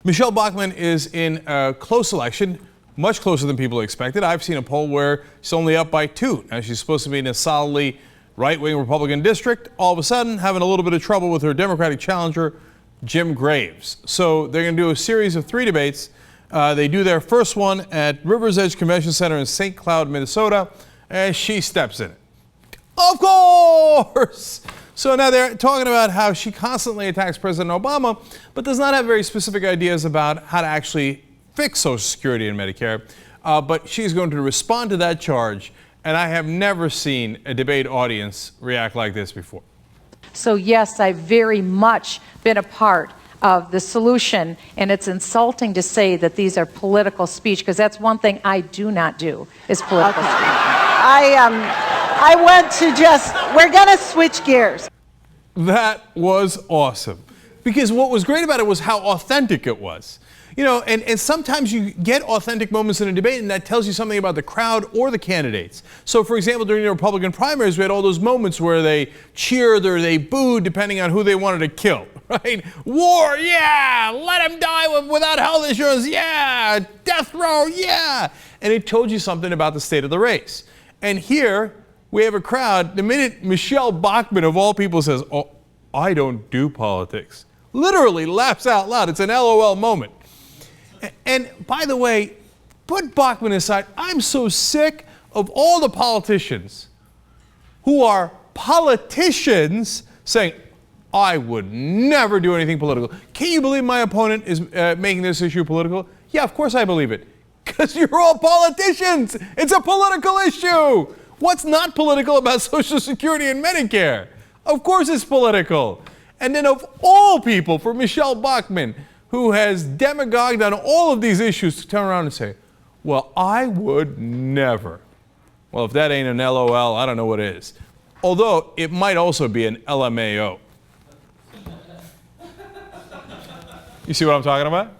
Michele Bachmann is in a close election, much closer than people expected. I've seen a poll where she's only up by 2. Now, she's supposed to be in a solidly right-wing Republican district, all of a sudden having a little bit of trouble with her Democratic challenger, Jim Graves. So they're going to do a series of 3 debates. They do their first one at River's Edge Convention Center in St. Cloud, Minnesota, and she steps in it. Of course! So now they're talking about how she constantly attacks President Obama, but does not have very specific ideas about how to actually fix Social Security and Medicare. But she's going to respond to that charge, and I have never seen a debate audience react like this before. So yes, I've very much been a part of the solution, and it's insulting to say that these are political speech, because that's one thing I do not do, is political speech. I want to we're going to switch gears. That was awesome. Because what was great about it was how authentic it was. You know, and sometimes you get authentic moments in a debate, and that tells you something about the crowd or the candidates. So, for example, during the Republican primaries, we had all those moments where they cheered or they booed, depending on who they wanted to kill, right? War, yeah! Let him die without health insurance, yeah! Death row, yeah! And it told you something about the state of the race. And here, we have a crowd, the minute Michele Bachmann, of all people, says, "Oh, I don't do politics," literally laughs out loud. It's an LOL moment. And by the way, put Bachmann aside. I'm so sick of all the politicians who are politicians saying, "I would never do anything political." Can you believe my opponent is making this issue political? Yeah, of course I believe it. Because you're all politicians. It's a political issue. What's not political about Social Security and Medicare? Of course it's political. And then of all people, for Michele Bachmann, who has demagogued on all of these issues, to turn around and say, "Well, I would never." Well, if that ain't an LOL, I don't know what is. Although it might also be an LMAO. You see what I'm talking about?